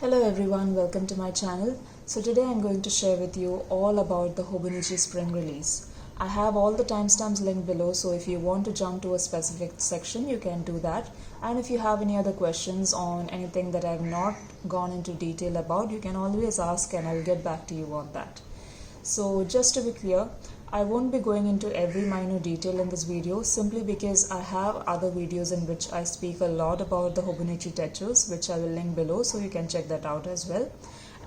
Hello everyone, welcome to my channel. So today I'm going to share with you all about the Hobonichi Spring release. I have all the timestamps linked below, so if you want to jump to a specific section, you can do that. And if you have any other questions on anything that I've not gone into detail about, you can always ask and I'll get back to you on that. So just to be clear, I won't be going into every minor detail in this video simply because I have other videos in which I speak a lot about the Hobonichi Techos, which I will link below, so you can check that out as well.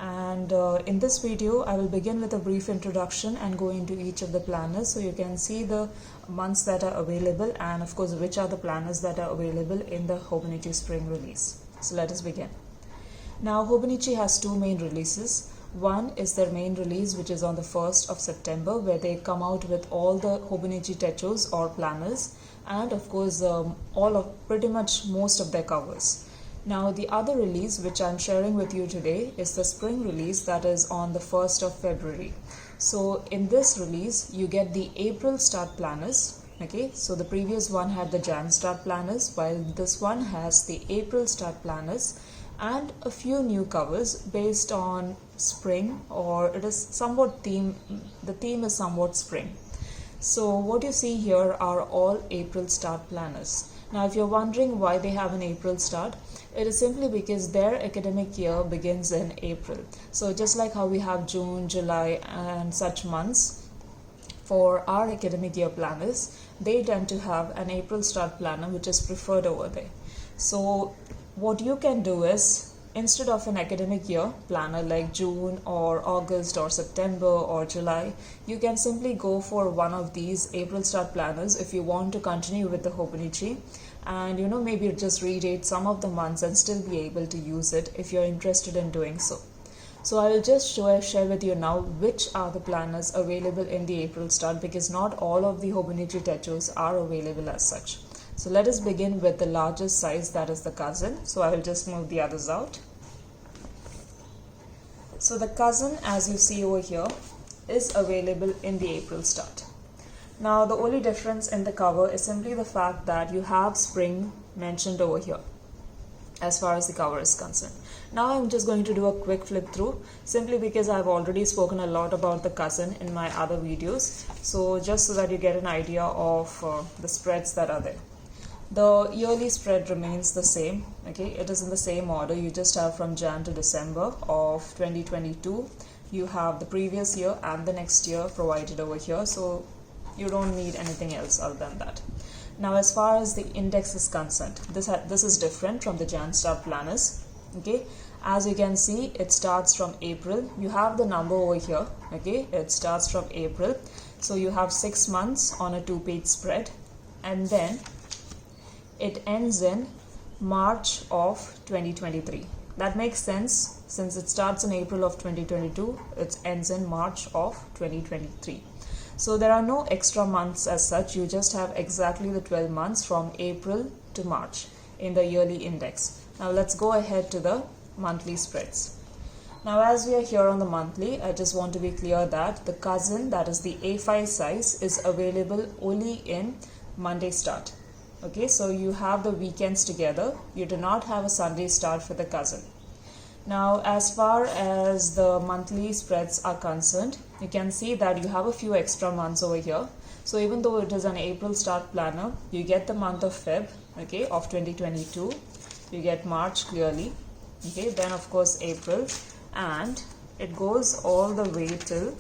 And in this video, I will begin with a brief introduction and go into each of the planners so you can see the months that are available and of course which are the planners that are available in the Hobonichi Spring release. So let us begin. Now Hobonichi has two main releases. One is their main release, which is on the 1st of September, where they come out with all the Hobonichi Techos or planners and of course pretty much most of their covers. Now the other release which I'm sharing with you today is the spring release, that is on the 1st of February. So in this release you get the April start planners. Okay, so the previous one had the Jan start planners, while this one has the April start planners and a few new covers based on spring, or it is somewhat the theme is somewhat spring. So what you see here are all April start planners. Now if you're wondering why they have an April start, it is simply because their academic year begins in April. So just like how we have June, July and such months for our academic year planners, they tend to have an April start planner which is preferred over there. So what you can do is, instead of an academic year planner like June or August or September or July, you can simply go for one of these April start planners if you want to continue with the Hobonichi and maybe just redate some of the months and still be able to use it if you're interested in doing so. So I will just share with you now which are the planners available in the April start, because not all of the Hobonichi Techos are available as such. So let us begin with the largest size, that is the cousin. So I will just move the others out. So the cousin, as you see over here, is available in the April start. Now the only difference in the cover is simply the fact that you have spring mentioned over here as far as the cover is concerned. Now I'm just going to do a quick flip through simply because I've already spoken a lot about the cousin in my other videos. So just so that you get an idea of the spreads that are there. The yearly spread remains the same. Okay, it is in the same order. You just have from Jan to December of 2022. You have the previous year and the next year provided over here, so you don't need anything else other than that. Now as far as the index is concerned, this is different from the Jan start planners. Okay, as you can see, it starts from April. You have the number over here. Okay, it starts from April, so you have 6 months on a 2-page spread, and then it ends in March of 2023. That makes sense since it starts in April of 2022, it ends in March of 2023. So there are no extra months as such, you just have exactly the 12 months from April to March in the yearly index. Now let's go ahead to the monthly spreads. Now as we are here on the monthly, I just want to be clear that the cousin, that is the A5 size, is available only in Monday start. Okay, so you have the weekends together. You do not have a Sunday start for the cousin. Now as far as the monthly spreads are concerned, you can see that you have a few extra months over here. So even though it is an April start planner, you get the month of Feb, okay, of 2022. You get March clearly, okay, then of course April, and it goes all the way till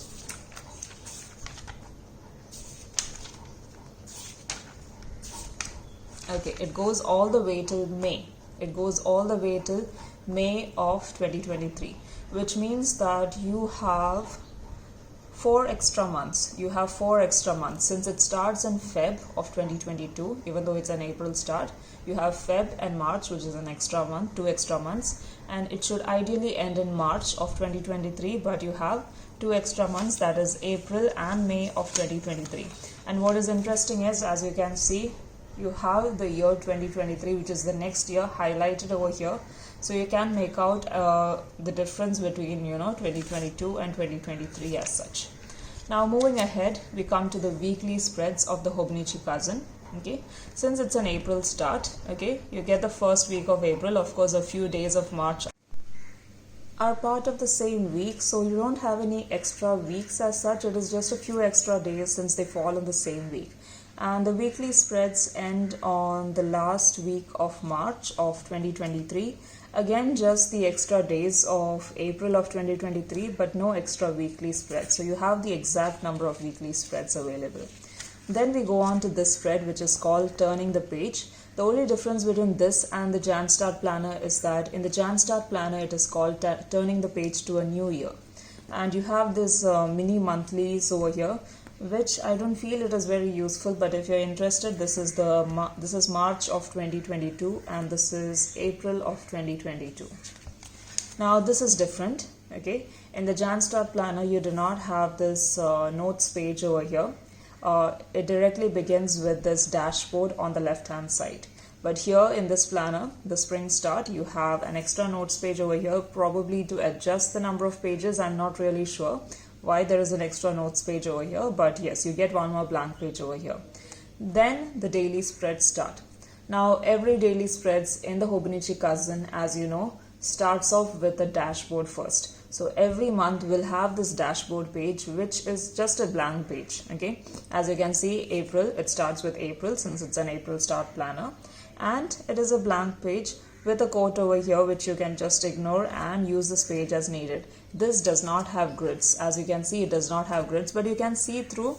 it goes all the way till May. It goes all the way till May of 2023, which means that you have 4 extra months. You have 4 extra months since it starts in Feb of 2022, even though it's an April start. You have Feb and March, which is an extra month, 2 extra months, and it should ideally end in March of 2023, but you have 2 extra months, that is April and May of 2023. And what is interesting is, as you can see, you have the year 2023, which is the next year, highlighted over here, so you can make out the difference between 2022 and 2023 as such. Now moving ahead, we come to the weekly spreads of the Hobonichi cousin. Okay, since it's an April start, okay, you get the first week of April, of course a few days of March are part of the same week, so you don't have any extra weeks as such. It is just a few extra days since they fall in the same week. And the weekly spreads end on the last week of March of 2023. Again, just the extra days of April of 2023, but no extra weekly spreads. So you have the exact number of weekly spreads available. Then we go on to this spread, which is called Turning the Page. The only difference between this and the Jan Start Planner is that in the Jan Start Planner, it is called Turning the Page to a New Year. And you have this mini monthlies over here, which I don't feel it is very useful, but if you're interested, this is March of 2022 and this is April of 2022. Now this is different, okay? In the Jan Start Planner, you do not have this notes page over here. It directly begins with this dashboard on the left hand side. But here in this planner, the Spring Start, you have an extra notes page over here, probably to adjust the number of pages. I'm not really sure why there is an extra notes page over here, but yes, you get one more blank page over here. Then the daily spreads start. Now every daily spreads in the Hobonichi Cousin, as you know, starts off with a dashboard first. So every month we'll have this dashboard page, which is just a blank page, okay? As you can see, April, it starts with April since it's an April Start Planner. And it is a blank page with a quote over here, which you can just ignore and use this page as needed. This does not have grids. As you can see, it does not have grids, but you can see through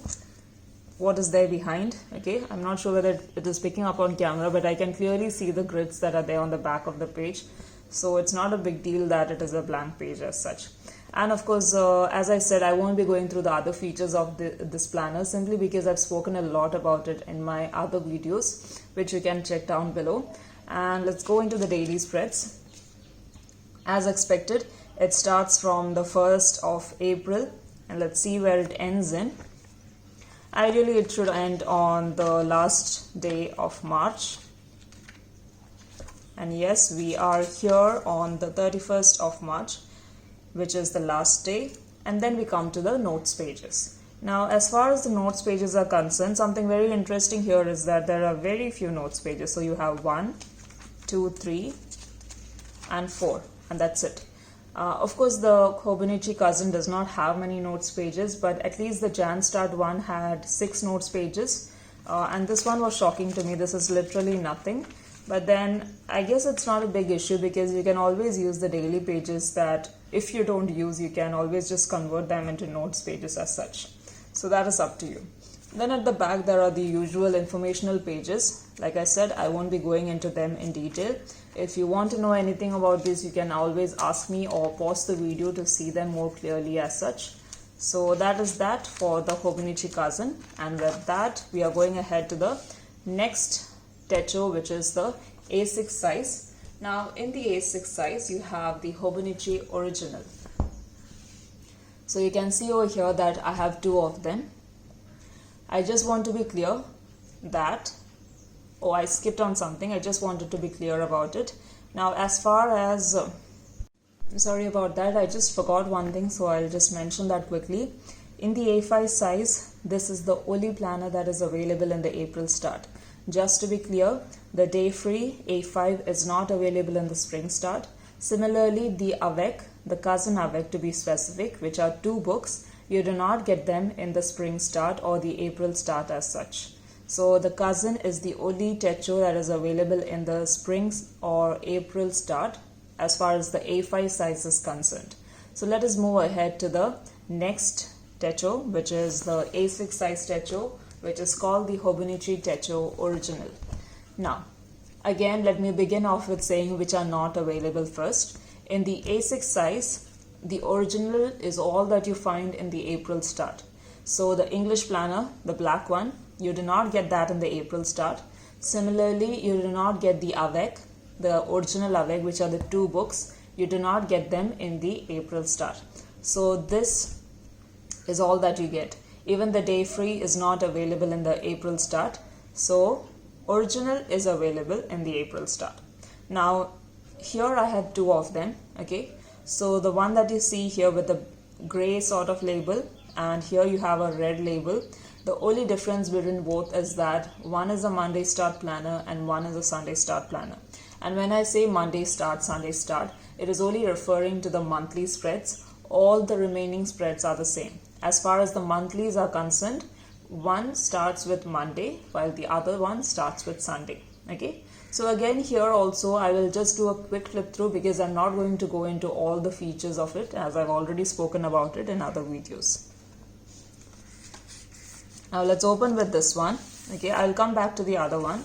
what is there behind, okay? I'm not sure whether it is picking up on camera, but I can clearly see the grids that are there on the back of the page. So it's not a big deal that it is a blank page as such. And of course, as I said, I won't be going through the other features of this planner simply because I've spoken a lot about it in my other videos, which you can check down below. And let's go into the daily spreads. As expected, it starts from the 1st of April and let's see where it ends in. Ideally, it should end on the last day of March. And yes, we are here on the 31st of March, which is the last day. And then we come to the notes pages. Now, as far as the notes pages are concerned, something very interesting here is that there are very few notes pages. So you have 1, 2, 3, and 4, and that's it. Of course, the Hobonichi Cousin does not have many notes pages, but at least the Jan Start one had 6 notes pages. And this one was shocking to me. This is literally nothing. But then I guess it's not a big issue because you can always use the daily pages that if you don't use, you can always just convert them into notes pages as such. So that is up to you. Then at the back, there are the usual informational pages. Like I said, I won't be going into them in detail. If you want to know anything about this, you can always ask me or pause the video to see them more clearly as such. So that is that for the Hobonichi Cousin. And with that, we are going ahead to the next Techo, which is the A6 size. Now in the A6 size, you have the Hobonichi Original. So you can see over here that I have 2 of them. I just want to be clear that, oh, I skipped on something. I just wanted to be clear about it. Now, as far as, sorry about that, I just forgot one thing, so I'll just mention that quickly. In the A5 size, this is the only planner that is available in the April Start. Just to be clear, the day free A5 is not available in the Spring Start. Similarly, the Avec, the Cousin Avec to be specific, which are 2 books, you do not get them in the Spring Start or the April Start as such. So the Cousin is the only Techo that is available in the Spring or April Start as far as the A5 size is concerned. So let us move ahead to the next Techo, which is the A6 size Techo, which is called the Hobonichi Techo Original. Now, again, let me begin off with saying which are not available first. In the A6 size, the original is all that you find in the April Start. So the English planner, the black one, you do not get that in the April Start. Similarly, you do not get the Avec, the original Avec, which are the 2 books. You do not get them in the April Start. So this is all that you get. Even the day free is not available in the April Start. So original is available in the April Start. Now here I have 2 of them, okay? So the one that you see here with the gray sort of label, and here you have a red label. The only difference between both is that one is a Monday Start Planner and one is a Sunday Start Planner. And when I say Monday start, Sunday start, it is only referring to the monthly spreads. All the remaining spreads are the same. As far as the monthlies are concerned, one starts with Monday while the other one starts with Sunday. Okay. So again, here also I will just do a quick flip through because I'm not going to go into all the features of it, as I've already spoken about it in other videos. Now let's open with this one. Okay, I'll come back to the other one.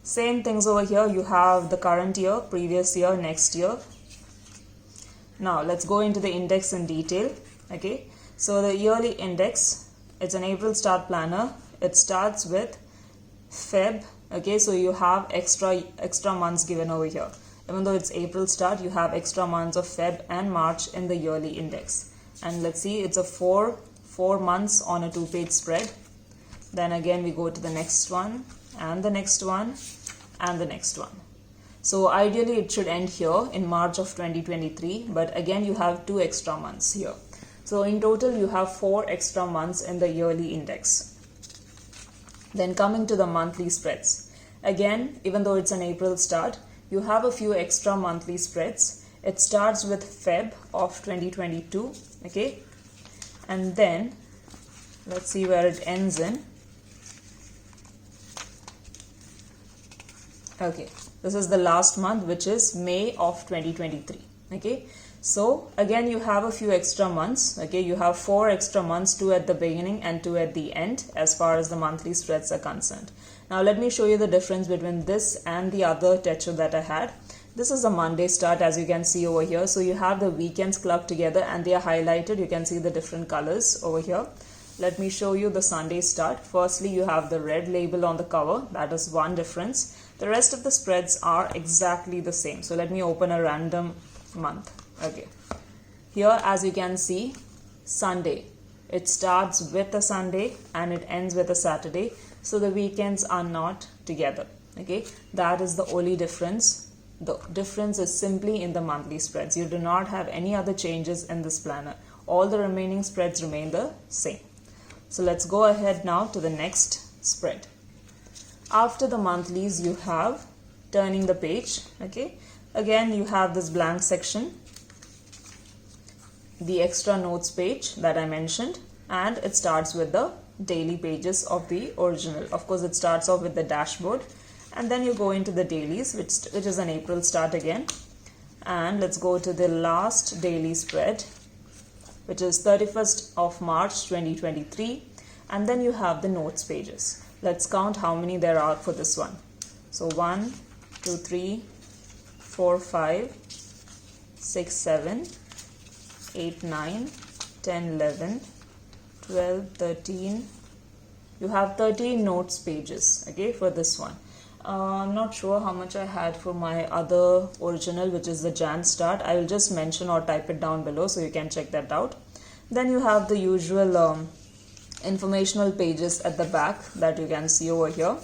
Same things over here. You have the current year, previous year, next year. Now let's go into the index in detail. Okay, so the yearly index, it's an April start planner. It starts with Feb. Okay, so you have extra months given over here. Even though it's April start, you have extra months of Feb and March in the yearly index. And let's see, it's a four months on a 2-page spread. Then again we go to the next one and the next one and the next one. So ideally it should end here in March of 2023, but again you have 2 extra months here. So in total you have 4 extra months in the yearly index. Then coming to the monthly spreads. Again, even though it's an April start, you have a few extra monthly spreads. It starts with Feb of 2022, okay? And then let's see where it ends in. Okay, this is the last month, which is May of 2023. Okay, so again you have a few extra months. Okay, you have 4 extra months, 2 at the beginning and 2 at the end as far as the monthly spreads are concerned. Now let me show you the difference between this and the other Techo that I had. This is a Monday start, as you can see over here. So you have the weekends clubbed together and they are highlighted. You can see the different colors over here. Let me show you the Sunday start. Firstly, you have the red label on the cover. That is one difference. The rest of the spreads are exactly the same. So let me open a random month. Okay. Here, as you can see, Sunday. It starts with a Sunday and it ends with a Saturday. So the weekends are not together. Okay. That is the only difference. The difference is simply in the monthly spreads. You do not have any other changes in this planner. All the remaining spreads remain the same. So let's go ahead now to the next spread. After the monthlies, you have turning the page. Okay. Again, you have this blank section, the extra notes page that I mentioned, and it starts with the daily pages of the original. Of course, it starts off with the dashboard, and then you go into the dailies, which is an April start again. And let's go to the last daily spread, which is 31st of March 2023, and then you have the notes pages. Let's count how many there are for this one. So 1, 2, 3, 4, 5, 6, 7, 8, 9, 10, 11, 12, 13. You have 13 notes pages, okay, for this one. I'm not sure how much I had for my other original, which is the Jan start. I will just mention or type it down below so you can check that out. Then you have the usual informational pages at the back that you can see over here,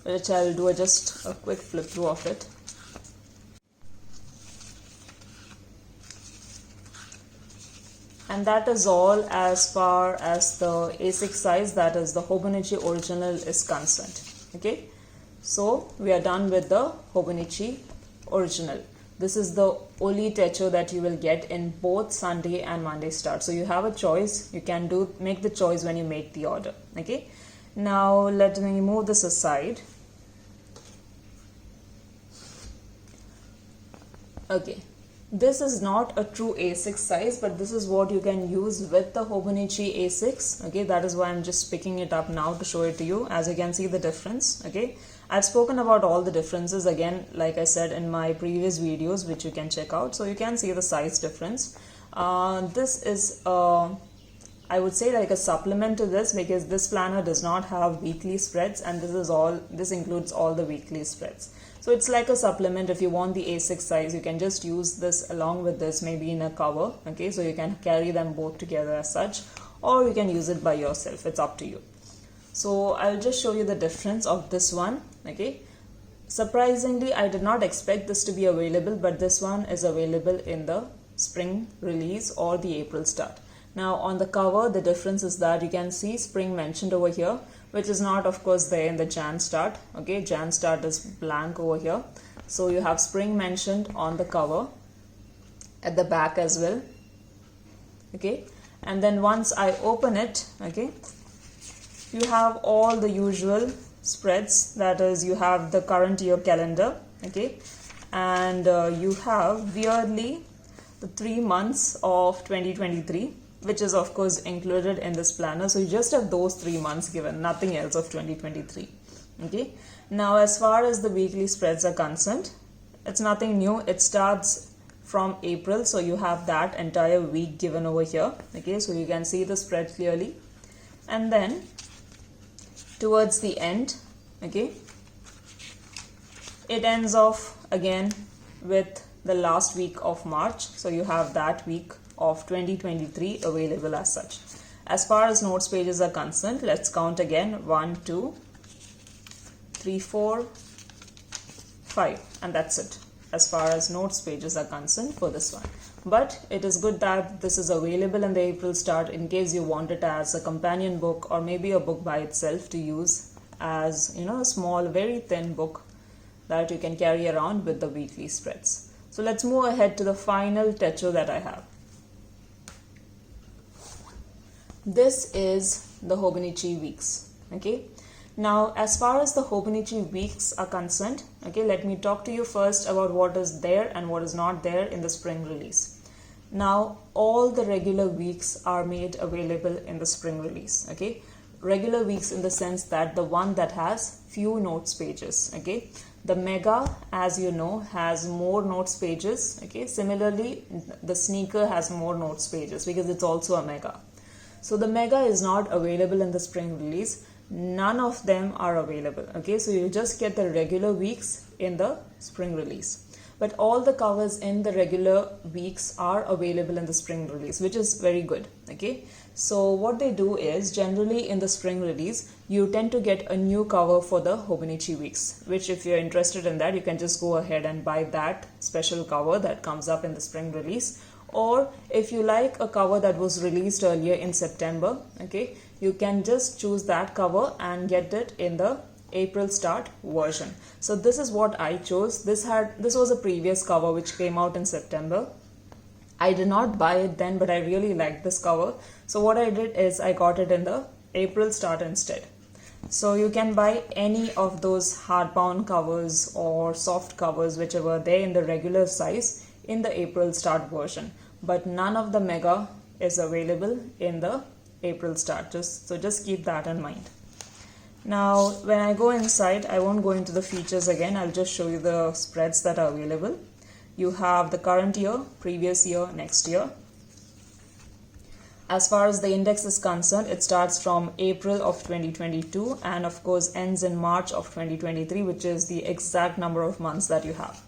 which I will do just a quick flip through of it. And that is all as far as the A6 size, that is the Hobonichi original, is concerned. Okay, so we are done with the Hobonichi original. This is the only Techo that you will get in both Sunday and Monday start. So you have a choice. You can make the choice when you make the order. Okay, now let me move this aside. Okay, this is not a true A6 size, but this is what you can use with the Hobonichi A6. Okay, that is why I'm just picking it up now to show it to you. As you can see the difference. Okay, I've spoken about all the differences again, like I said in my previous videos, which you can check out. So you can see the size difference. This is I would say like a supplement to this, because this planner does not have weekly spreads, and this includes all the weekly spreads. So it's like a supplement. If you want the A6 size, you can just use this along with this, maybe in a cover. Okay, so you can carry them both together as such, or you can use it by yourself. It's up to you. So I'll just show you the difference of this one. Okay, surprisingly, I did not expect this to be available, but this one is available in the spring release or the April start. Now on the cover, the difference is that you can see spring mentioned over here, which is not of course there in the Jan start. Okay, Jan start is blank over here. So you have spring mentioned on the cover, at the back as well. Okay, and then once I open it, okay, you have all the usual spreads. That is, you have the current year calendar, okay, and you have weirdly the 3 months of 2023, which is of course included in this planner. So you just have those 3 months given, nothing else of 2023. Okay, now as far as the weekly spreads are concerned, it's nothing new. It starts from April, so you have that entire week given over here. Okay, so you can see the spread clearly, and then towards the end, okay, it ends off again with the last week of March. So you have that week of 2023 available as such. As far as notes pages are concerned, let's count again: 1, 2, 3, 4, 5, and that's it as far as notes pages are concerned for this one. But it is good that this is available in the April start in case you want it as a companion book or maybe a book by itself to use as, you know, a small, very thin book that you can carry around with the weekly spreads. So let's move ahead to the final Techo that I have. This is the Hobonichi weeks. Okay. Now, as far as the Hobonichi weeks are concerned, okay, let me talk to you first about what is there and what is not there in the spring release. Now, all the regular weeks are made available in the spring release. Okay, regular weeks in the sense that the one that has few notes pages. Okay, the mega, as you know, has more notes pages. Okay, similarly, the sneaker has more notes pages because it's also a mega. So the mega is not available in the spring release. None of them are available. Okay, so you just get the regular weeks in the spring release, but all the covers in the regular weeks are available in the spring release, which is very good. Okay, so what they do is, generally in the spring release you tend to get a new cover for the Hobonichi weeks, which if you're interested in that, you can just go ahead and buy that special cover that comes up in the spring release. Or if you like a cover that was released earlier in September, okay, you can just choose that cover and get it in the April start version. So this is what I chose. This was a previous cover which came out in September. I did not buy it then, but I really liked this cover. So what I did is I got it in the April start instead. So you can buy any of those hardbound covers or soft covers, whichever they're in the regular size, in the April start version, but none of the mega is available in the April start. So just keep that in mind. Now when I go inside, I won't go into the features again. I'll just show you the spreads that are available. You have the current year, previous year, next year. As far as the index is concerned, it starts from April of 2022 and of course ends in March of 2023, which is the exact number of months that you have.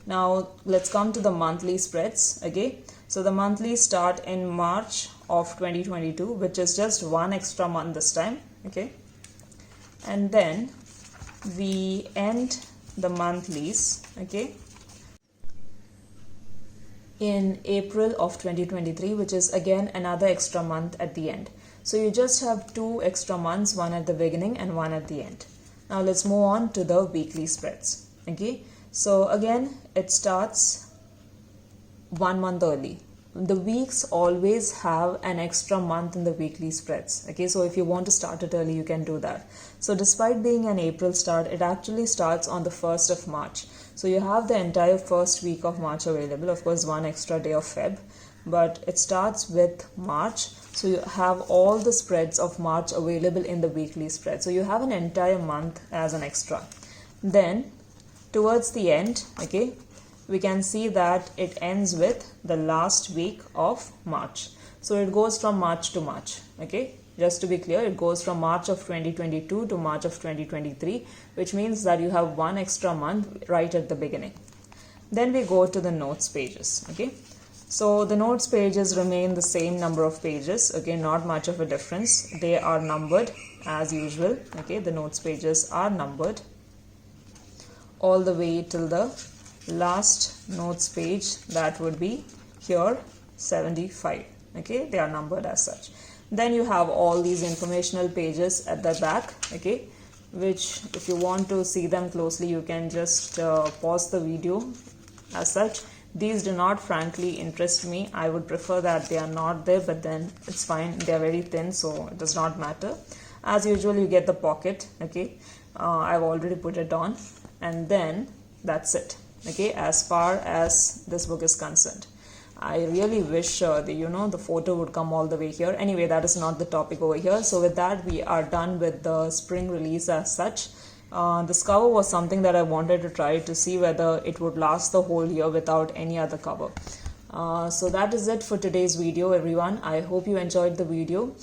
Now let's come to the monthly spreads. Okay, so the monthly start in March of 2022, which is just one extra month this time. Okay, and then we end the monthlies, okay, in April of 2023, which is again another extra month at the end. So you just have 2 extra months, one at the beginning and one at the end. Now let's move on to the weekly spreads. Okay, so again it starts 1 month early. The weeks always have an extra month in the weekly spreads. Okay, so if you want to start it early, you can do that. So despite being an April start, it actually starts on the 1st of March. So you have the entire first week of March available, of course 1 extra day of Feb, but it starts with March. So you have all the spreads of March available in the weekly spread. So you have an entire month as an extra. Then towards the end, okay, we can see that it ends with the last week of March. So it goes from March to March. Okay, just to be clear, it goes from March of 2022 to March of 2023, which means that you have 1 extra month right at the beginning. Then we go to the notes pages. Okay, so the notes pages remain the same number of pages. Okay, not much of a difference. They are numbered as usual. Okay, the notes pages are numbered all the way till the last notes page, that would be here 75. Okay, they are numbered as such. Then you have all these informational pages at the back, okay, which if you want to see them closely, you can just pause the video. As such, these do not frankly interest me. I would prefer that they are not there, but then it's fine. They are very thin, so it does not matter. As usual, you get the pocket, okay. I've already put it on, and then that's it, okay, as far as this book is concerned. I really wish the photo would come all the way here. Anyway, that is not the topic over here. So with that, we are done with the spring release as such. This cover was something that I wanted to try to see whether it would last the whole year without any other cover. So that is it for today's video, everyone. I hope you enjoyed the video.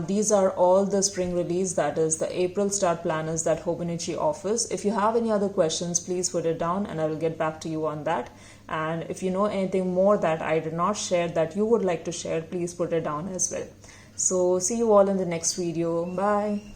These are all the spring release, that is the April start planners that Hobonichi offers. If you have any other questions, please put it down and I will get back to you on that. And if you know anything more that I did not share that you would like to share, please put it down as well. So see you all in the next video. Bye.